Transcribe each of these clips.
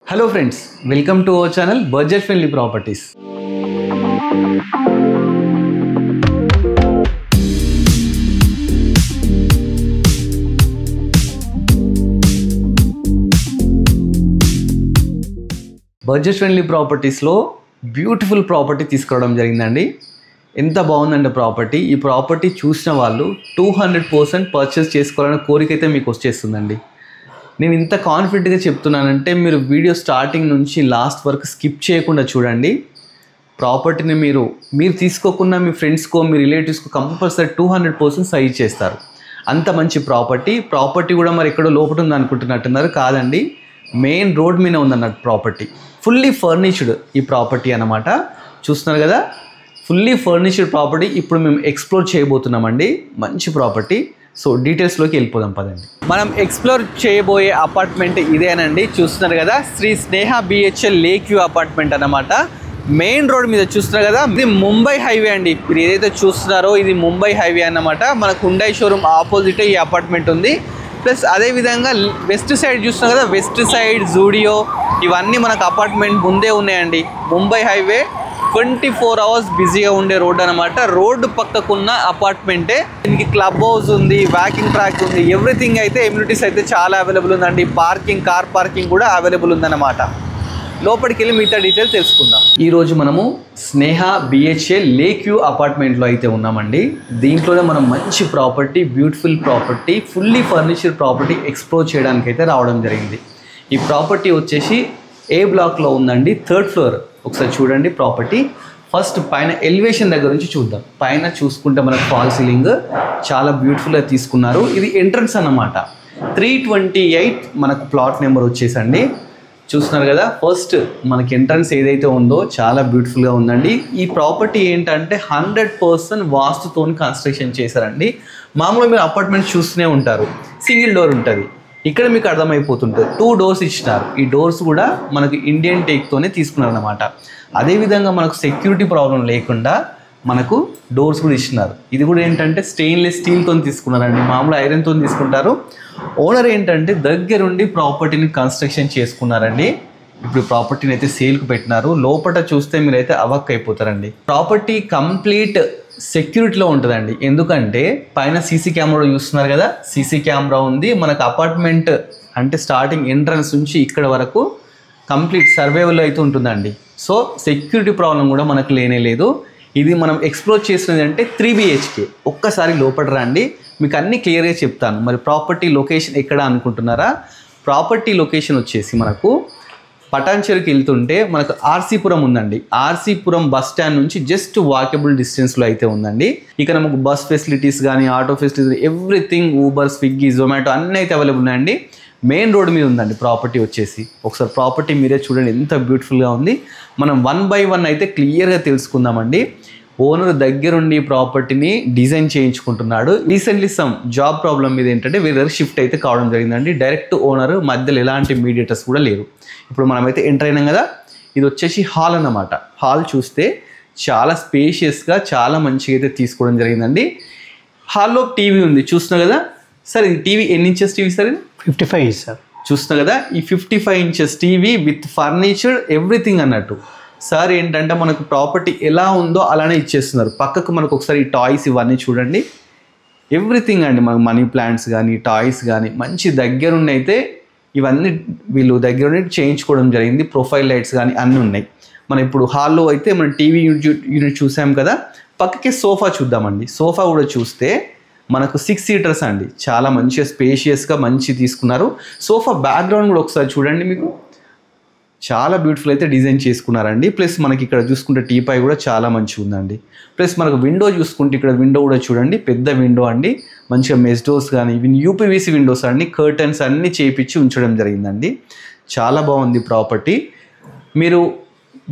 Hello friends, welcome to our channel Budget Friendly Properties. Budget Friendly Properties లో beautiful property తీసుకురావడం జరిగిందండి. ఎంత బాగుందండి ప్రాపర్టీ. ఈ ప్రాపర్టీ చూసిన వాళ్ళు 200% పర్చేస్ చేసుకోవాలనే కోరిక అయితే మీకు వచ్చేస్తుందండి. నేను ఇంత కాన్ఫిడెంట్గా చెప్తున్నానంటే మీరు వీడియో స్టార్టింగ్ నుంచి లాస్ట్ వరకు స్కిప్ చేయకుండా చూడండి. ప్రాపర్టీని మీరు తీసుకోకుండా మీ ఫ్రెండ్స్కో మీ రిలేటివ్స్కో కంపల్సరీ 200% సజెస్ట్ చేస్తారు. అంత మంచి ప్రాపర్టీ కూడా మరి ఎక్కడో లోపల ఉంది అనుకుంటున్నట్టున్నారు. కాదండి, మెయిన్ రోడ్ మీద ఉందన్నట్టు ప్రాపర్టీ. ఫుల్లీ ఫర్నిష్డ్ ఈ ప్రాపర్టీ అన్నమాట. చూస్తున్నారు కదా, ఫుల్లీ ఫర్నిష్డ్ ప్రాపర్టీ ఇప్పుడు మేము ఎక్స్ప్లోర్ చేయబోతున్నామండి. మంచి ప్రాపర్టీ. సో డీటెయిల్స్లోకి వెళ్ళిపోదాం పదండి. మనం ఎక్స్ప్లోర్ చేయబోయే అపార్ట్మెంట్ ఇదేనండి. చూస్తున్నారు కదా, శ్రీ స్నేహ BHL లేక్ వ్యూ అపార్ట్మెంట్ అన్నమాట. మెయిన్ రోడ్ మీద చూస్తున్నారు కదా, ఇది ముంబై హైవే అండి. మీరు ఏదైతే చూస్తున్నారో ఇది ముంబై హైవే అన్నమాట. మనకు హుండై షోరూమ్ ఆపోజిట్ ఈ అపార్ట్మెంట్ ఉంది. ప్లస్ అదేవిధంగా వెస్ట్ సైడ్ చూస్తున్నాం కదా, వెస్ట్ సైడ్ జూడియో ఇవన్నీ మనకు అపార్ట్మెంట్ ముందే ఉన్నాయండి. ముంబై హైవే 24 hours బిజీగా ఉండే రోడ్ అనమాట. రోడ్డు పక్కకున్న అపార్ట్మెంటే. దీనికి క్లబ్ హౌస్ ఉంది, వాకింగ్ ట్రాక్ ఉంది, ఎవ్రీథింగ్ అయితే ఎమ్యూనిటీస్ అయితే చాలా అవైలబుల్ ఉందండి. కార్ పార్కింగ్ కూడా అవైలబుల్ ఉందన్నమాట. లోపలికి వెళ్ళి మిగతా డీటెయిల్స్ తెలుసుకుందాం. ఈరోజు మనము స్నేహ BHL లేక్ వ్యూ అపార్ట్మెంట్లో అయితే ఉన్నామండి. దీంట్లోనే మనం మంచి property, beautiful property, fully furniture property explore చేయడానికి అయితే రావడం జరిగింది. ఈ ప్రాపర్టీ వచ్చేసి A బ్లాక్లో ఉందండి, 3rd floor. ఒకసారి చూడండి ప్రాపర్టీ. ఫస్ట్ పైన ఎలివేషన్ దగ్గర నుంచి చూద్దాం. పైన చూసుకుంటే మనకు ఫాల్ సీలింగ్ చాలా బ్యూటిఫుల్గా తీసుకున్నారు. ఇది ఎంట్రన్స్ అన్నమాట. 328 మనకు ప్లాట్ నెంబర్ వచ్చేసండి. చూస్తున్నారు కదా, ఫస్ట్ మనకి ఎంట్రన్స్ ఏదైతే ఉందో చాలా బ్యూటిఫుల్గా ఉందండి. ఈ ప్రాపర్టీ ఏంటంటే 100% వాస్తుతో కన్స్ట్రక్షన్ చేశారండి. మామూలుగా మీరు అపార్ట్మెంట్స్ చూస్తూనే ఉంటారు, సింగిల్ డోర్ ఉంటుంది. ఇక్కడ మీకు అర్థమైపోతుంటుంది 2 doors ఇచ్చినారు. ఈ డోర్స్ కూడా మనకు ఇండియన్ టేక్తోనే తీసుకున్నారు అన్నమాట. అదేవిధంగా మనకు సెక్యూరిటీ ప్రాబ్లం లేకుండా మనకు డోర్స్ కూడా ఇచ్చినారు. ఇది కూడా ఏంటంటే స్టెయిన్లెస్ స్టీల్తో తీసుకున్నారండి. మామూలు ఐరన్తో తీసుకుంటారు. ఓనర్ ఏంటంటే దగ్గరుండి ప్రాపర్టీని కన్స్ట్రక్షన్ చేసుకున్నారండి. ఇప్పుడు ప్రాపర్టీని అయితే సేల్కి పెట్టినారు. లోపల చూస్తే మీరైతే అవక్ అయిపోతారండి. ప్రాపర్టీ కంప్లీట్ సెక్యూరిటీలో ఉంటుందండి. ఎందుకంటే పైన సీసీ కెమెరా చూస్తున్నారు కదా, సీసీ కెమెరా ఉంది. మనకు అపార్ట్మెంట్ అంటే స్టార్టింగ్ ఎంట్రన్స్ నుంచి ఇక్కడ వరకు కంప్లీట్ సర్వేవల్ అయితే ఉంటుందండి. సో సెక్యూరిటీ ప్రాబ్లం కూడా మనకు లేనే లేదు. ఇది మనం ఎక్స్ప్లోర్ చేసినది అంటే 3 BHK. ఒక్కసారి లోపల రండి, మీకు అన్నీ క్లియర్గా చెప్తాను. మరి ప్రాపర్టీ లొకేషన్ ఎక్కడ అనుకుంటున్నారా? ప్రాపర్టీ లొకేషన్ వచ్చేసి మనకు పటాన్చెరుకి వెళ్తుంటే మనకు ఆర్సీపురం ఉందండి. ఆర్సీపురం బస్ స్టాండ్ నుంచి జస్ట్ వాకబుల్ డిస్టెన్స్లో అయితే ఉందండి. ఇక్కడ మనకు బస్ ఫెసిలిటీస్ కానీ, auto facilities, everything, Uber, Swiggy, Zomato అన్నీ అయితే అవైలబుల్ ఉన్నాయండి. మెయిన్ రోడ్ మీద ఉందండి ప్రాపర్టీ వచ్చేసి. ఒకసారి ప్రాపర్టీ మీరే చూడండి ఎంత బ్యూటిఫుల్గా ఉంది. మనం 1 by 1 అయితే క్లియర్గా తెలుసుకుందామండి. ఓనర్ దగ్గరుండి ప్రాపర్టీని డిజైన్ చేయించుకుంటున్నాడు. రీసెంట్లీ సమ్ జాబ్ ప్రాబ్లం మీద ఏంటంటే వేరే షిఫ్ట్ అయితే కావడం జరిగిందండి. డైరెక్ట్ ఓనర్, మధ్యలో ఎలాంటి మీడియేటర్స్ కూడా లేరు. ఇప్పుడు మనమైతే ఎంటర్ అయినాం కదా, ఇది వచ్చేసి హాల్ అన్నమాట. హాల్ చూస్తే చాలా స్పేషియస్గా చాలా మంచిగా అయితే తీసుకోవడం జరిగిందండి. హాల్లో టీవీ ఉంది, చూస్తున్నా కదా. సార్ ఇది టీవీ ఎన్ని ఇంచెస్ టీవీ సార్? ఇది 55 సార్. చూస్తున్నా కదా, ఈ 55 inches TV with furniture everything అన్నట్టు. సార్ ఏంటంటే మనకు ప్రాపర్టీ ఎలా ఉందో అలానే ఇచ్చేస్తున్నారు. పక్కకు మనకు ఒకసారి ఈ టాయ్స్ ఇవన్నీ చూడండి, ఎవ్రీథింగ్ అండి. మనకు మనీ ప్లాంట్స్ కానీ, టాయ్స్ కానీ మంచి దగ్గరుండి అయితే ఇవన్నీ వీళ్ళు దగ్గరుండి చేయించుకోవడం జరిగింది. ప్రొఫైల్ లైట్స్ కానీ అన్నీ ఉన్నాయి. మనం ఇప్పుడు హాల్లో అయితే మనం టీవీ యూనిట్ చూసాం కదా, పక్కకే సోఫా చూద్దామండి. సోఫా కూడా చూస్తే మనకు 6 seaters అండి. చాలా మంచిగా స్పేషియస్గా మంచి తీసుకున్నారు. సోఫా బ్యాక్గ్రౌండ్ కూడా ఒకసారి చూడండి, మీకు చాలా బ్యూటిఫుల్ అయితే డిజైన్ చేసుకున్నారండి. ప్లస్ మనకి ఇక్కడ చూసుకుంటే టీపాయ్ కూడా చాలా మంచిగా ఉందండి. ప్లస్ మనకు విండో చూసుకుంటే ఇక్కడ విండో కూడా చూడండి, పెద్ద విండో అండి. మంచిగా మెస్ డోర్స్ కానీ, ఇవి UPVC విండోస్ అండి. కర్టన్స్ అన్నీ చేయించి ఉంచడం జరిగిందండి. చాలా బాగుంది ప్రాపర్టీ. మీరు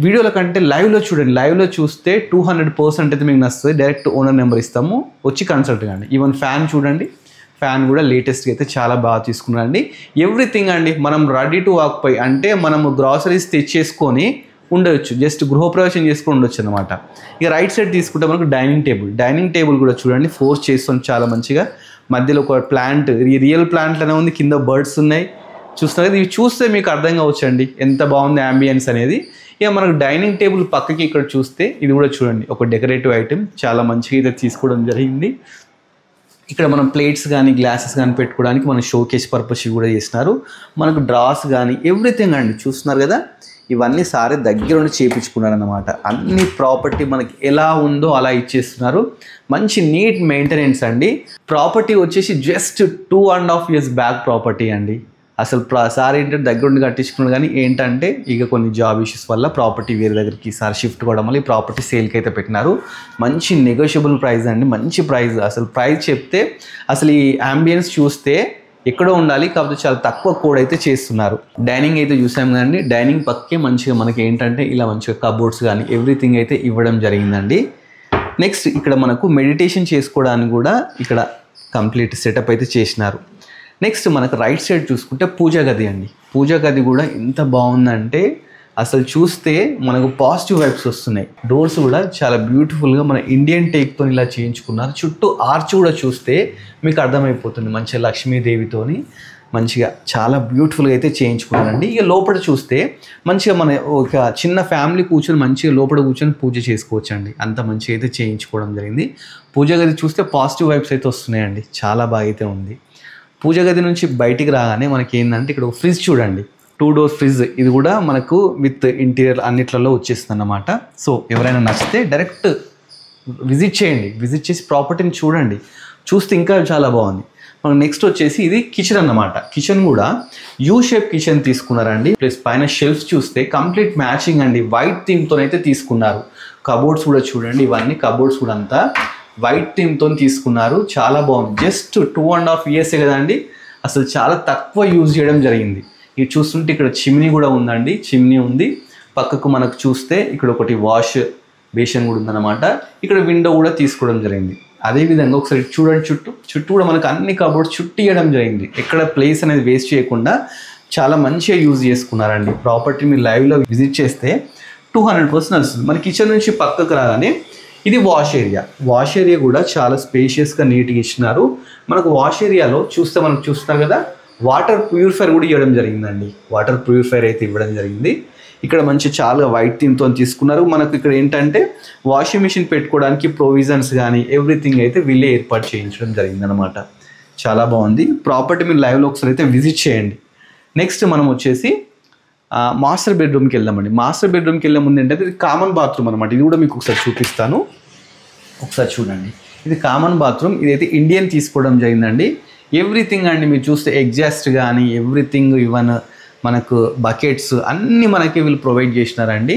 వీడియోల కంటే లైవ్లో చూడండి. లైవ్లో చూస్తే 200% అయితే మీకు నచ్చుతుంది. డైరెక్ట్ ఓనర్ నెంబర్ ఇస్తాము, వచ్చి కన్సల్ట్ కండి. ఈవెన్ ఫ్యాన్ చూడండి, ఫ్యాన్ కూడా లేటెస్ట్గా అయితే చాలా బాగా తీసుకున్నారండి. ఎవ్రీథింగ్ అండి. మనం రెడీ టు ఆక్యుపై అంటే మనము గ్రాసరీస్ తెచ్చేసుకొని ఉండవచ్చు, జస్ట్ గృహప్రవేశం చేసుకొని ఉండొచ్చు అనమాట. ఇక రైట్ సైడ్ తీసుకుంటే మనకు డైనింగ్ టేబుల్ కూడా చూడండి, ఫోర్స్ చేస్తుంది చాలా మంచిగా. మధ్యలో ఒక ప్లాంట్, రియల్ ప్లాంట్లోనే ఉంది. కింద బర్డ్స్ ఉన్నాయి. చూస్తున్నారు కదా, ఇవి చూస్తే మీకు అర్థం కావచ్చండి ఎంత బాగుంది యాంబియన్స్ అనేది. ఇక మనకు డైనింగ్ టేబుల్ పక్కకి ఇక్కడ చూస్తే ఇది కూడా చూడండి ఒక డెకరేటివ్ ఐటెం, చాలా మంచిగా అయితే తీసుకోవడం జరిగింది. ఇక్కడ మనం ప్లేట్స్ కానీ గ్లాసెస్ కానీ పెట్టుకోవడానికి మన షోకేస్ పర్పస్ కూడా చేస్తున్నారు. మనకు డ్రాస్ కానీ ఎవ్రీథింగ్ అండి చూస్తున్నారు కదా, ఇవన్నీ సారే దగ్గర ఉండి చేయించుకున్నారు అన్నమాట. అన్ని ప్రాపర్టీ మనకి ఎలా ఉందో అలా ఇచ్చేస్తున్నారు. మంచి నీట్ మెయింటెనెన్స్ అండి. ప్రాపర్టీ వచ్చేసి జస్ట్ 2.5 years బ్యాక్ ప్రాపర్టీ అండి. అసలు సార్ ఏంటంటే దగ్గర ఉండి కట్టించుకున్నాడు, కానీ ఏంటంటే ఇక కొన్ని జాబ్ ఇష్యూస్ వల్ల ప్రాపర్టీ వేరే దగ్గరికి సార్ షిఫ్ట్ కావడం వల్ల ఈ ప్రాపర్టీ సేల్కి అయితే పెట్టినారు. మంచి నెగోషియబుల్ ప్రైస్ అండి, మంచి ప్రైస్. అసలు ప్రైస్ చెప్తే అసలు ఈ అంబియన్స్ చూస్తే ఎక్కడో ఉండాలి, కాకపోతే చాలా తక్కువ కోడ్ అయితే చేస్తున్నారు. డైనింగ్ అయితే చూసాం కదండి, డైనింగ్ పక్కే మంచిగా మనకి ఏంటంటే ఇలా మంచిగా కబోర్డ్స్ కానీ ఎవ్రీథింగ్ అయితే ఇవ్వడం జరిగిందండి. నెక్స్ట్ ఇక్కడ మనకు మెడిటేషన్ చేసుకోవడానికి కూడా ఇక్కడ కంప్లీట్ సెటప్ అయితే చేసినారు. నెక్స్ట్ మనకు రైట్ సైడ్ చూసుకుంటే పూజా గది అండి. పూజా గది కూడా ఎంత బాగుందంటే అసలు చూస్తే మనకు పాజిటివ్ వైబ్స్ వస్తున్నాయి. డోర్స్ కూడా చాలా బ్యూటిఫుల్గా మన ఇండియన్ టేక్తో ఇలా చేయించుకున్నారు. చుట్టూ ఆర్చ్ కూడా చూస్తే మీకు అర్థమైపోతుంది మంచిగా లక్ష్మీదేవితోని మంచిగా చాలా బ్యూటిఫుల్గా అయితే చేయించుకున్నారండి. ఇక లోపల చూస్తే మంచిగా మన ఒక చిన్న ఫ్యామిలీ కూర్చొని మంచిగా లోపల కూర్చొని పూజ చేసుకోవచ్చు అండి. అంత మంచిగా అయితే చేయించుకోవడం జరిగింది. పూజా గది చూస్తే పాజిటివ్ వైబ్స్ అయితే వస్తున్నాయండి, చాలా బాగా అయితే ఉంది. పూజ గది నుంచి బయటికి రాగానే మనకి ఏంటంటే ఇక్కడ ఒక ఫ్రిడ్జ్ చూడండి, 2 door ఫ్రిడ్జ్. ఇది కూడా మనకు విత్ ఇంటీరియర్ అన్నిట్లలో వచ్చేస్తుంది అన్నమాట. సో ఎవరైనా నచ్చితే డైరెక్ట్ విజిట్ చేయండి, విజిట్ చేసి ప్రాపర్టీని చూడండి, చూస్తే ఇంకా చాలా బాగుంది. మనకు నెక్స్ట్ వచ్చేసి ఇది కిచెన్ అన్నమాట. కిచెన్ కూడా యూ షేప్ కిచెన్ తీసుకున్నారండి. ప్లస్ పైన షెల్ఫ్స్ చూస్తే కంప్లీట్ మ్యాచింగ్ అండి, వైట్ థీమ్తోనైతే తీసుకున్నారు. కబోర్డ్స్ కూడా చూడండి, ఇవన్నీ కబోర్డ్స్ కూడా అంతా వైట్ థీమ్తో తీసుకున్నారు, చాలా బాగుంది. జస్ట్ 2.5 years కదండి, అసలు చాలా తక్కువ యూజ్ చేయడం జరిగింది. ఇది చూస్తుంటే ఇక్కడ చిమ్నీ కూడా ఉందండి, చిమ్నీ ఉంది. పక్కకు మనకు చూస్తే ఇక్కడ ఒకటి వాష్ బేషన్ కూడా ఉందన్నమాట. ఇక్కడ విండో కూడా తీసుకోవడం జరిగింది. అదేవిధంగా ఒకసారి చూడండి, చుట్టూ కూడా మనకు అన్ని కబోర్డ్స్ చుట్టూ ఇవ్వడం జరిగింది. ఎక్కడ ప్లేస్ అనేది వేస్ట్ చేయకుండా చాలా మంచిగా యూజ్ చేసుకున్నారండి. ప్రాపర్టీ మీరు లైవ్లో విజిట్ చేస్తే 200% వస్తుంది. మన కిచెన్ నుంచి పక్కకు రాగానే ఇది వాష్ ఏరియా. వాష్ ఏరియా కూడా చాలా స్పేషియస్గా నీట్గా ఇచ్చినారు. మనకు వాష్ ఏరియాలో చూస్తే మనకు చూస్తున్నారు కదా, వాటర్ ప్యూరిఫైర్ కూడా ఇవ్వడం జరిగిందండి. వాటర్ ప్యూరిఫైర్ అయితే ఇవ్వడం జరిగింది. ఇక్కడ మంచి చాలా వైట్ థీమ్తో తీసుకున్నారు. మనకు ఇక్కడ ఏంటంటే వాషింగ్ మిషన్ పెట్టుకోవడానికి ప్రొవిజన్స్ కానీ ఎవ్రీథింగ్ అయితే వీళ్ళే ఏర్పాటు చేయించడం జరిగిందనమాట. చాలా బాగుంది. ప్రాపర్టీ మీరు లైవ్లో ఒకసారి అయితే విజిట్ చేయండి. నెక్స్ట్ మనం వచ్చేసి మాస్టర్ బెడ్రూమ్కి వెళ్దామండి. మాస్టర్ బెడ్రూమ్కి వెళ్ళే ముందు ఏంటంటే ఇది కామన్ బాత్రూమ్ అనమాట. ఇది కూడా మీకు ఒకసారి చూపిస్తాను, ఒకసారి చూడండి. ఇది కామన్ బాత్రూమ్, ఇదైతే ఇండియన్ తీసుకోవడం జరిగిందండి. ఎవ్రీథింగ్ అండి మీరు చూస్తే ఎగ్జాస్ట్ కానీ ఎవ్రీథింగ్, ఈవెన్ మనకు బకెట్స్ అన్నీ మనకి వీళ్ళు ప్రొవైడ్ చేసినారండి.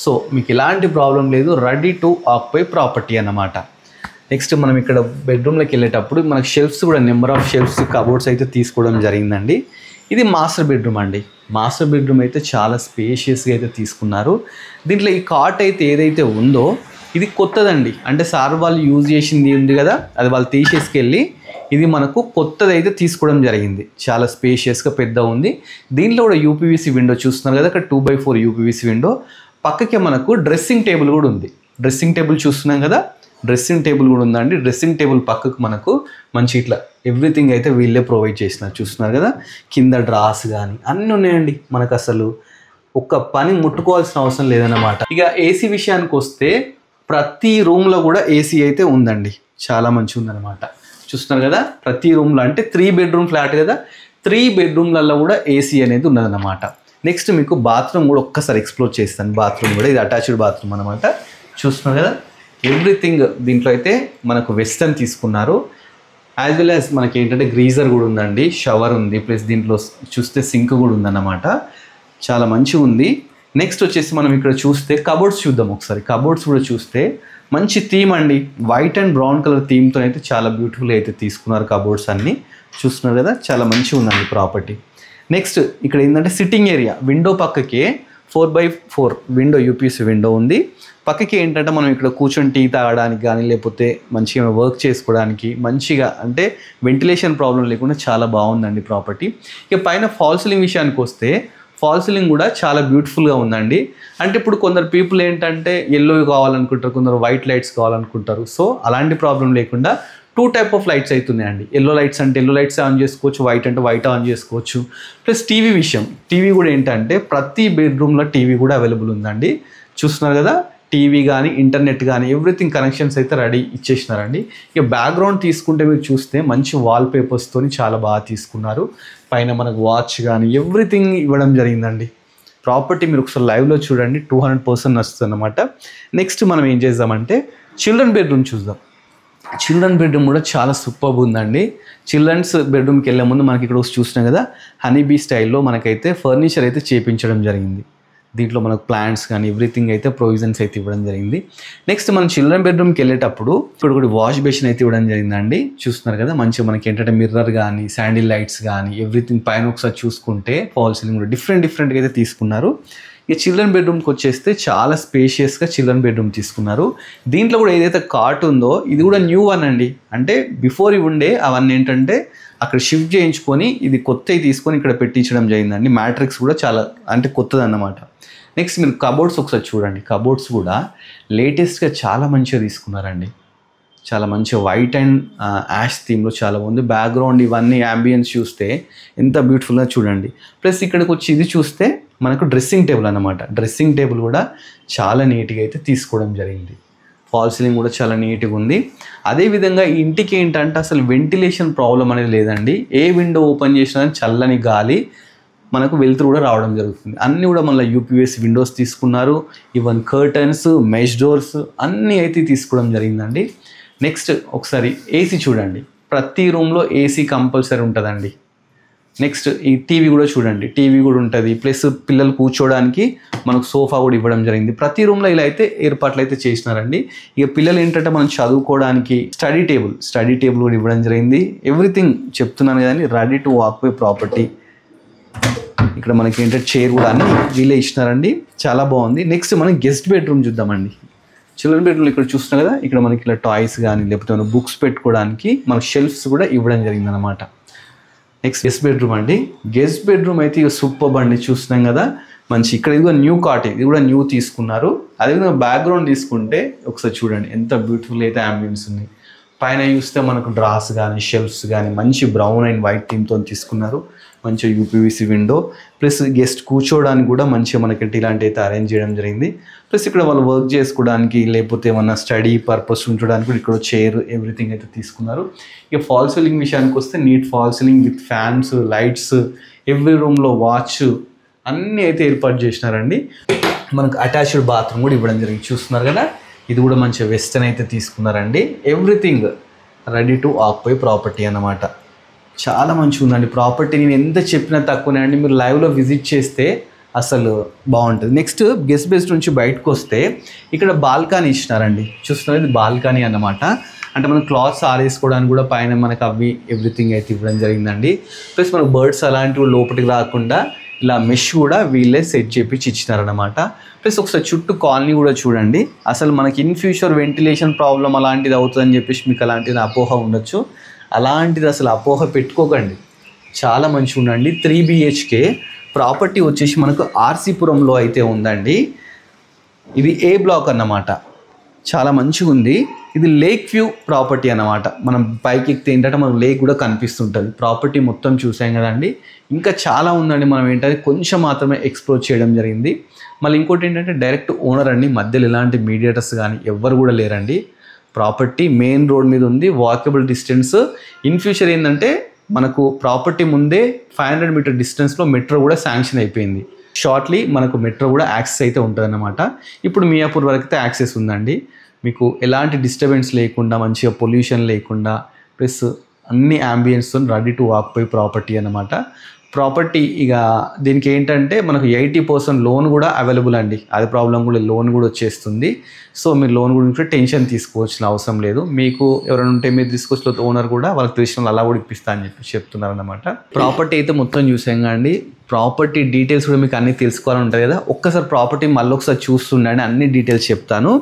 సో మీకు ఎలాంటి ప్రాబ్లం లేదు, రెడీ టు ఆక్యుపై ప్రాపర్టీ అన్నమాట. నెక్స్ట్ మనం ఇక్కడ బెడ్రూమ్లోకి వెళ్ళేటప్పుడు మనకు షెల్ఫ్స్ కూడా నెంబర్ ఆఫ్ షెల్ఫ్స్ కబోర్డ్స్ అయితే తీసుకోవడం జరిగిందండి. ఇది మాస్టర్ బెడ్రూమ్ అండి. మాస్టర్ బెడ్రూమ్ అయితే చాలా స్పేషియస్గా అయితే తీసుకున్నారు. దీంట్లో ఈ కాట్ అయితే ఏదైతే ఉందో ఇది కొత్తదండి, అంటే సార్ వాళ్ళు యూజ్ చేసింది ఉంది కదా, అది వాళ్ళు తీసేసుకెళ్ళి ఇది మనకు కొత్తది అయితే తీసుకోవడం జరిగింది. చాలా స్పేషియస్గా పెద్ద ఉంది. దీంట్లో కూడా యూపీవీసీ విండో చూస్తున్నారు కదా, అక్కడ 2x4 యూపీవీసీ విండో. పక్కకే మనకు డ్రెస్సింగ్ టేబుల్ కూడా ఉంది. డ్రెస్సింగ్ టేబుల్ చూస్తున్నాం కదా, డ్రెస్సింగ్ టేబుల్ కూడా ఉందండి. డ్రెస్సింగ్ టేబుల్ పక్కకు మనకు మంచి ఇట్లా ఎవ్రీథింగ్ అయితే వీళ్ళే ప్రొవైడ్ చేసినారు. చూస్తున్నారు కదా, కింద డ్రాస్ కానీ అన్నీ ఉన్నాయండి. మనకు అసలు ఒక్క పని ముట్టుకోవాల్సిన అవసరం లేదన్నమాట. ఇక ఏసీ విషయానికి వస్తే ప్రతి రూమ్లో కూడా ఏసీ అయితే ఉందండి, చాలా మంచిగా ఉందన్నమాట. చూస్తున్నారు కదా, ప్రతి రూమ్లో అంటే 3 bedroom ఫ్లాట్ కదా, 3 bedroomలలో కూడా ఏసీ అనేది ఉన్నదన్నమాట. నెక్స్ట్ మీకు బాత్రూమ్ కూడా ఒక్కసారి ఎక్స్ప్లోర్ చేస్తాను. బాత్రూమ్ కూడా ఇది అటాచ్డ్ బాత్రూమ్ అనమాట. చూస్తున్నారు కదా, ఎవ్రీథింగ్ దీంట్లో అయితే మనకు వెస్టర్న్ తీసుకున్నారు. యాజ్ వెల్ యాజ్ మనకి ఏంటంటే గ్రీజర్ కూడా ఉందండి, షవర్ ఉంది, ప్లస్ దీంట్లో చూస్తే సింక్ కూడా ఉందన్నమాట. చాలా మంచిగా ఉంది. నెక్స్ట్ వచ్చేసి మనం ఇక్కడ చూస్తే కబోర్డ్స్ చూద్దాం ఒకసారి. కబోర్డ్స్ కూడా చూస్తే మంచి థీమ్ అండి, వైట్ అండ్ బ్రౌన్ కలర్ థీమ్తో అయితే చాలా బ్యూటిఫుల్గా అయితే తీసుకున్నారు కబోర్డ్స్ అన్నీ. చూస్తున్నారు కదా, చాలా మంచిగా ఉందండి ప్రాపర్టీ. నెక్స్ట్ ఇక్కడ ఏంటంటే సిట్టింగ్ ఏరియా. విండో పక్కకే 4x4 విండో, యూపీఎస్ విండో ఉంది. పక్కకి ఏంటంటే మనం ఇక్కడ కూర్చొని టీ తాగడానికి కానీ లేకపోతే మంచిగా వర్క్ చేసుకోవడానికి మంచిగా, అంటే వెంటిలేషన్ ప్రాబ్లం లేకుండా చాలా బాగుందండి ప్రాపర్టీ. ఇక పైన ఫాల్ సీలింగ్ విషయానికి వస్తే ఫాల్ సీలింగ్ కూడా చాలా బ్యూటిఫుల్గా ఉందండి. అంటే ఇప్పుడు కొందరు పీపుల్ ఏంటంటే ఎల్లో కావాలనుకుంటారు, కొందరు వైట్ లైట్స్ కావాలనుకుంటారు. సో అలాంటి ప్రాబ్లం లేకుండా 2 టైప్ ఆఫ్ లైట్స్ అవుతున్నాయండి. ఎల్లో లైట్స్ అంటే ఎల్లో లైట్స్ ఆన్ చేసుకోవచ్చు, వైట్ అంటే వైట్ ఆన్ చేసుకోవచ్చు. ప్లస్ టీవీ విషయం, టీవీ కూడా ఏంటంటే ప్రతి బెడ్రూమ్లో టీవీ కూడా అవైలబుల్ ఉందండి. చూస్తున్నారు కదా, టీవీ కానీ ఇంటర్నెట్ కానీ ఎవ్రీథింగ్ కనెక్షన్స్ అయితే రెడీ ఇచ్చేసినారండి. ఇక బ్యాక్గ్రౌండ్ తీసుకుంటే మీరు చూస్తే మంచి వాల్ పేపర్స్తో చాలా బాగా తీసుకున్నారు. పైన మనకు వాచ్ కానీ ఎవ్రీథింగ్ ఇవ్వడం జరిగిందండి. ప్రాపర్టీ మీరు ఒకసారి లైవ్లో చూడండి, 200% నచ్చుతుంది అనమాట. నెక్స్ట్ మనం ఏం చేద్దామంటే చిల్డ్రన్ బెడ్రూమ్ చూద్దాం. చిల్డ్రన్ బెడ్రూమ్ కూడా చాలా సూపర్బ్ ఉందండి. చిల్డ్రన్స్ బెడ్రూమ్కి వెళ్ళే ముందు మనకి ఇక్కడ చూసినాం కదా, హనీబీ స్టైల్లో మనకైతే ఫర్నిచర్ అయితే చేపించడం జరిగింది. దీంట్లో మనకు ప్లాంట్స్ కానీ ఎవ్రీథింగ్ అయితే ప్రొవిజన్స్ అయితే ఇవ్వడం జరిగింది. నెక్స్ట్ మనం చిల్డ్రన్ బెడ్రూమ్కి వెళ్ళేటప్పుడు ఇక్కడ కూడా వాష్ బేసిన్ అయితే ఇవ్వడం జరిగిందండి. చూస్తున్నారు కదా, మంచిగా మనకి ఏంటంటే మిర్రర్ కానీ శాండిల్ లైట్స్ కానీ ఎవ్రీథింగ్ పైన ఒకసారి చూసుకుంటే ఫాల్ సీలింగ్ కూడా డిఫరెంట్గా అయితే తీసుకున్నారు. ఇక చిల్డ్రన్ బెడ్రూమ్కి వచ్చేస్తే చాలా స్పేషియస్గా చిల్డ్రన్ బెడ్రూమ్ తీసుకున్నారు. దీంట్లో కూడా ఏదైతే కాట్ ఉందో ఇది కూడా న్యూ వన్ అండి. అంటే బిఫోర్ ఇవి ఉండే అవన్నీ ఏంటంటే అక్కడ షిఫ్ట్ చేయించుకొని ఇది కొత్తవి తీసుకొని ఇక్కడ పెట్టించడం జరిగిందండి. మ్యాట్రిక్స్ కూడా చాలా అంటే కొత్తది అన్నమాట. నెక్స్ట్ మీరు కబోర్డ్స్ ఒకసారి చూడండి. కబోర్డ్స్ కూడా లేటెస్ట్గా చాలా మంచిగా తీసుకున్నారండి. చాలా మంచిగా వైట్ అండ్ యాష్ థీమ్లో చాలా ఉంది. బ్యాక్గ్రౌండ్ ఇవన్నీ యాంబియన్స్ చూస్తే ఎంత బ్యూటిఫుల్గా చూడండి. ప్లస్ ఇక్కడికి వచ్చి ఇది చూస్తే మనకు డ్రెస్సింగ్ టేబుల్ అన్నమాట. డ్రెస్సింగ్ టేబుల్ కూడా చాలా నీట్గా అయితే తీసుకోవడం జరిగింది. ఫాల్ సీలింగ్ కూడా చాలా నీట్గా ఉంది. అదేవిధంగా ఈ ఇంటికి ఏంటంటే అసలు వెంటిలేషన్ ప్రాబ్లం అనేది లేదండి. ఏ విండో ఓపెన్ చేసినా చల్లని గాలి మనకు వెలుతురు కూడా రావడం జరుగుతుంది. అన్నీ కూడా మళ్ళీ యూపీఎస్ విండోస్ తీసుకున్నారు. ఈవెన్ కర్టన్స్, మెష్ డోర్స్ అన్నీ అయితే తీసుకోవడం జరిగిందండి. నెక్స్ట్ ఒకసారి ఏసీ చూడండి. ప్రతి రూమ్లో ఏసీ కంపల్సరీ ఉంటుందండి. నెక్స్ట్ ఈ టీవీ కూడా చూడండి, టీవీ కూడా ఉంటుంది. ప్లస్ పిల్లలు కూర్చోవడానికి మనకు సోఫా కూడా ఇవ్వడం జరిగింది. ప్రతి రూమ్లో ఇలా అయితే ఏర్పాట్లు అయితే చేసినారండి. ఇక పిల్లలు ఏంటంటే మనం చదువుకోవడానికి స్టడీ టేబుల్ కూడా ఇవ్వడం జరిగింది. ఎవ్రీథింగ్ చెప్తున్నాను కదండి, రెడీ టు ఆక్యుపై ప్రాపర్టీ. ఇక్కడ మనకి ఏంటంటే చైర్ కూడా అన్ని వీళ్ళే ఇచ్చినారండి. చాలా బాగుంది. నెక్స్ట్ మనం గెస్ట్ బెడ్రూమ్ చూద్దామండి. చిల్డ్రన్ బెడ్రూమ్ ఇక్కడ చూస్తున్నాం కదా, ఇక్కడ మనకి ఇలా టాయ్స్ కానీ లేకపోతే మన బుక్స్ పెట్టుకోవడానికి మనకు షెల్ఫ్స్ కూడా ఇవ్వడం జరిగింది అనమాట. నెక్స్ట్ గెస్ట్ బెడ్రూమ్ అండి. గెస్ట్ బెడ్రూమ్ అయితే ఇక సూపర్ అండి. చూస్తున్నాం కదా మంచి, ఇక్కడ ఇది కూడా న్యూ కాట్, ఇది కూడా న్యూ తీసుకున్నారు. అదేవిధంగా బ్యాక్గ్రౌండ్ తీసుకుంటే ఒకసారి చూడండి ఎంత బ్యూటిఫుల్ అయితే అంబియన్స్ ఉన్నాయి. పైన చూస్తే మనకు డ్రాస్ కానీ షెల్ఫ్స్ కానీ మంచి బ్రౌన్ అండ్ వైట్ థీమ్తో తీసుకున్నారు. మంచిగా యూపీవీసీ విండో, ప్లస్ గెస్ట్ కూర్చోవడానికి కూడా మంచిగా మనకి ఇలాంటి అయితే అరేంజ్ చేయడం జరిగింది. ప్లస్ ఇక్కడ వాళ్ళు వర్క్ చేసుకోవడానికి లేకపోతే ఏమన్నా స్టడీ పర్పస్ ఉంచడానికి కూడా ఇక్కడ చైర్ ఎవ్రీథింగ్ అయితే తీసుకున్నారు. ఇక ఫాల్ సీలింగ్ విషయానికి వస్తే neat fall ceiling with fans, lights, every రూమ్లో వాచ్ అన్నీ అయితే ఏర్పాటు చేసినారండి. మనకు అటాచ్డ్ బాత్రూమ్ కూడా ఇవ్వడం జరిగింది. చూస్తున్నారు కదా, ఇది కూడా మంచిగా వెస్టర్న్ అయితే తీసుకున్నారండి. Everything ready to occupy property అన్నమాట. చాలా మంచిగా ఉందండి ప్రాపర్టీ. నేను ఎంత చెప్పినా తక్కువనే అండి. మీరు లైవ్లో విజిట్ చేస్తే అసలు బాగుంటుంది. నెక్స్ట్ గెస్ట్ బెస్ట్ నుంచి బయటకు వస్తే ఇక్కడ బాల్కనీ ఇచ్చినారండి. చూస్తున్నారు, ఇది బాల్కనీ అన్నమాట. అంటే మనం క్లాత్స్ ఆరేసుకోవడానికి కూడా పైన మనకు అవి ఎవ్రీథింగ్ అయితే ఇవ్వడం జరిగిందండి. ప్లస్ మనకు బర్డ్స్ అలాంటివి లోపలికి రాకుండా ఇలా మెష్ కూడా వీళ్ళే సెట్ చేపించి ఇచ్చినారనమాట. ప్లస్ ఒకసారి చుట్టూ కాలనీ కూడా చూడండి. అసలు మనకి ఇన్ ఫ్యూచర్ వెంటిలేషన్ ప్రాబ్లం అలాంటిది అవుతుందని చెప్పేసి మీకు అలాంటిది అపోహ ఉండొచ్చు. అలాంటిది అసలు అపోహ పెట్టుకోకండి, చాలా మంచిగా ఉండండి. 3 BHK ప్రాపర్టీ వచ్చేసి మనకు ఆర్సీపురంలో అయితే ఉందండి. ఇది ఏ బ్లాక్ అన్నమాట. చాలా మంచిగా ఉంది. ఇది లేక్ వ్యూ ప్రాపర్టీ అన్నమాట. మనం పైకి ఎక్కితే ఏంటంటే మనకు లేక్ కూడా కనిపిస్తుంటుంది. ప్రాపర్టీ మొత్తం చూసాం కదండి. ఇంకా చాలా ఉందండి. మనం ఏంటంటే కొంచెం మాత్రమే ఎక్స్ప్లోర్ చేయడం జరిగింది. మళ్ళీ ఇంకోటి ఏంటంటే డైరెక్ట్ ఓనర్ అండి, మధ్యలో ఎలాంటి మీడియేటర్స్ కానీ ఎవ్వరు కూడా లేరండి. ప్రాపర్టీ మెయిన్ రోడ్ మీద ఉంది, వాకబుల్ డిస్టెన్స్. ఇన్ ఫ్యూచర్ ఏంటంటే మనకు ప్రాపర్టీ ముందే 500 మీటర్ డిస్టెన్స్లో మెట్రో కూడా శాంక్షన్ అయిపోయింది. షార్ట్లీ మనకు మెట్రో కూడా యాక్సెస్ అయితే ఉంటుంది అన్నమాట. ఇప్పుడు మియాపూర్ వరకు అయితే యాక్సెస్ ఉందండి. మీకు ఎలాంటి డిస్టర్బెన్స్ లేకుండా, మంచిగా పొల్యూషన్ లేకుండా, ప్లస్ అన్ని యాంబియన్స్తో రెడీ టు ఆక్యుపై ప్రాపర్టీ అన్నమాట. ప్రాపర్టీ ఇక దీనికి ఏంటంటే మనకు 80% లోన్ కూడా అవైలబుల్ అండి. అది ప్రాబ్లం కూడా, లోన్ కూడా వచ్చేస్తుంది. సో మీరు లోన్ గురించి టెన్షన్ తీసుకోవాల్సిన అవసరం లేదు. మీకు ఎవరైనా ఉంటే మీరు తీసుకొచ్చిన ఓనర్ కూడా వాళ్ళకి తెలిసిన అలా కూడా ఇప్పిస్తా అని చెప్పి చెప్తున్నారు అనమాట. ప్రాపర్టీ అయితే మొత్తం చూసాం అండి. ప్రాపర్టీ డీటెయిల్స్ కూడా మీకు అన్నీ తెలుసుకోవాలని ఉంటుంది కదా. ఒక్కసారి ప్రాపర్టీ మళ్ళీ ఒకసారి చూస్తుండండి, అన్ని డీటెయిల్స్ చెప్తాను.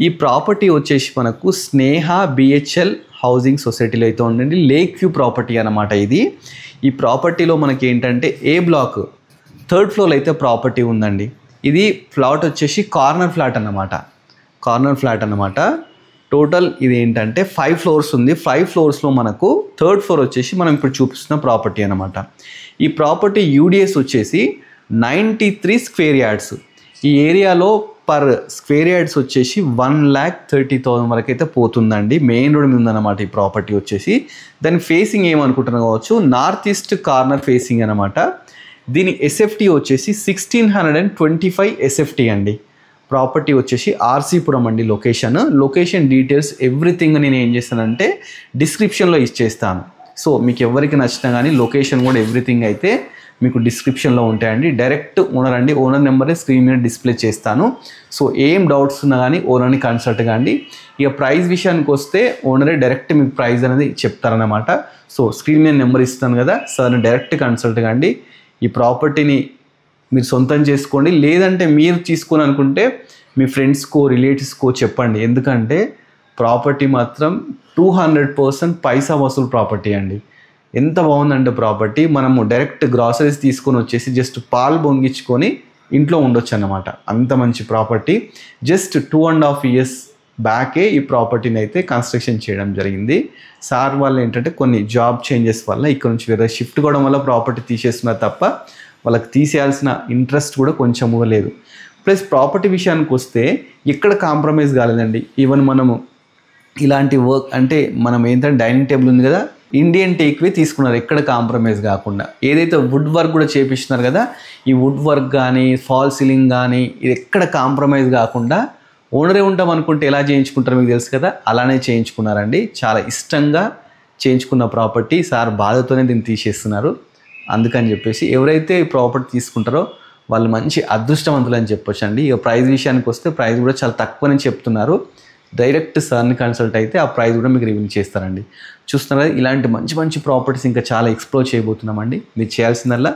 ఈ ప్రాపర్టీ వచ్చేసి మనకు స్నేహ BHL హౌసింగ్ సొసైటీలో అయితే ఉండండి. లేక్ వ్యూ ప్రాపర్టీ అన్నమాట ఇది. ఈ ప్రాపర్టీలో మనకి ఏంటంటే ఏ బ్లాక్ 3rd ఫ్లోర్లో అయితే ప్రాపర్టీ ఉందండి. ఇది ఫ్లాట్ వచ్చేసి కార్నర్ ఫ్లాట్ అన్నమాట. టోటల్ ఇది ఏంటంటే 5 ఫ్లోర్స్ ఉంది. 5 ఫ్లోర్స్లో మనకు 3rd ఫ్లోర్ వచ్చేసి మనం ఇప్పుడు చూపిస్తున్న ప్రాపర్టీ అనమాట. ఈ ప్రాపర్టీ యూడిఎస్ వచ్చేసి 93 స్క్వేర్ యార్డ్స్. ఈ ఏరియాలో పర్ స్క్వేర్ యార్డ్స్ వచ్చేసి 1,30,000 వరకు అయితే పోతుందండి. మెయిన్ రోడ్ మీద ఉందన్నమాట ఈ ప్రాపర్టీ వచ్చేసి. దాని ఫేసింగ్ ఏమనుకుంటున్నా కావచ్చు, నార్త్ ఈస్ట్ కార్నర్ ఫేసింగ్ అనమాట. దీని ఎస్ఎఫ్టీ వచ్చేసి 1625 ఎస్ఎఫ్టీ అండి. ప్రాపర్టీ వచ్చేసి ఆర్సీపురం అండి. లొకేషన్ డీటెయిల్స్ ఎవ్రీథింగ్ నేను ఏం చేస్తానంటే డిస్క్రిప్షన్లో ఇచ్చేస్తాను. సో మీకు ఎవరికి నచ్చినా కానీ లొకేషన్ కూడా ఎవ్రీథింగ్ అయితే మీకు డిస్క్రిప్షన్లో ఉంటాయండి. డైరెక్ట్ ఓనర్ అండి. ఓనర్ నెంబరే స్క్రీన్ మీద డిస్ప్లే చేస్తాను. సో ఏం డౌట్స్ ఉన్నా కానీ ఓనర్ని కన్సల్ట్ కాండి. ఇక ప్రైస్ విషయానికి వస్తే ఓనరే డైరెక్ట్ మీకు ప్రైస్ అనేది చెప్తారనమాట. సో స్క్రీన్ మీద నెంబర్ ఇస్తాను కదా, సార్ని డైరెక్ట్ కన్సల్ట్ కాండి. ఈ ప్రాపర్టీని మీరు సొంతం చేసుకోండి. లేదంటే మీరు తీసుకొని అనుకుంటే మీ ఫ్రెండ్స్కో రిలేటివ్స్కో చెప్పండి. ఎందుకంటే ప్రాపర్టీ మాత్రం 200% పైసా వసూలు ప్రాపర్టీ అండి. ఎంత బాగుందంటే ప్రాపర్టీ, మనము డైరెక్ట్ గ్రాసరీస్ తీసుకొని వచ్చేసి జస్ట్ పాలు పొంగించుకొని ఇంట్లో ఉండొచ్చు అన్నమాట. అంత మంచి ప్రాపర్టీ. జస్ట్ 2.5 years బ్యాకే ఈ ప్రాపర్టీని అయితే కన్స్ట్రక్షన్ చేయడం జరిగింది. సార్ వాళ్ళు ఏంటంటే కొన్ని జాబ్ చేంజెస్ వల్ల ఇక్కడ నుంచి వేరే షిఫ్ట్ కావడం వల్ల ప్రాపర్టీ తీసేస్తున్నారు తప్ప వాళ్ళకి తీసేయాల్సిన ఇంట్రెస్ట్ కూడా కొంచెం లేదు. ప్లస్ ప్రాపర్టీ విషయానికి వస్తే ఎక్కడ కాంప్రమైజ్ కాలేదండి. ఈవెన్ మనము ఇలాంటి వర్క్ అంటే మనం ఏంటంటే డైనింగ్ టేబుల్ ఉంది కదా, ఇండియన్ టేక్వే తీసుకున్నారు, ఎక్కడ కాంప్రమైజ్ కాకుండా. ఏదైతే వుడ్ వర్క్ కూడా చేపిస్తున్నారు కదా, ఈ వుడ్ వర్క్ కానీ ఫాల్ సీలింగ్ కానీ ఇది ఎక్కడ కాంప్రమైజ్ కాకుండా ఓనరే ఉంటాం అనుకుంటే ఎలా చేయించుకుంటారో మీకు తెలుసు కదా, అలానే చేయించుకున్నారండి. చాలా ఇష్టంగా చేయించుకున్న ప్రాపర్టీ. సార్ బాధతోనే దీన్ని తీసేస్తున్నారు. అందుకని చెప్పేసి ఎవరైతే ఈ ప్రాపర్టీ తీసుకుంటారో వాళ్ళు మంచి అదృష్టవంతులు అని చెప్పొచ్చు అండి. ఇక ప్రైస్ విషయానికి వస్తే ప్రైస్ కూడా చాలా తక్కువని చెప్తున్నారు. డైరెక్ట్ సార్ని కన్సల్ట్ అయితే ఆ ప్రైస్ కూడా మీకు రివీల్ చేస్తారండి. చూస్తున్నారా, ఇలాంటి మంచి మంచి ప్రాపర్టీస్ ఇంకా చాలా ఎక్స్ప్లోర్ చేయబోతున్నామండి. మీరు చేయాల్సిందల్లా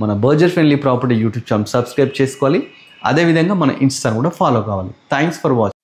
మన budget friendly property YouTube channel subscribe చేసుకోవాలి. అదేవిధంగా మన ఇన్స్టాను కూడా ఫాలో కావాలి. Thanks for watching.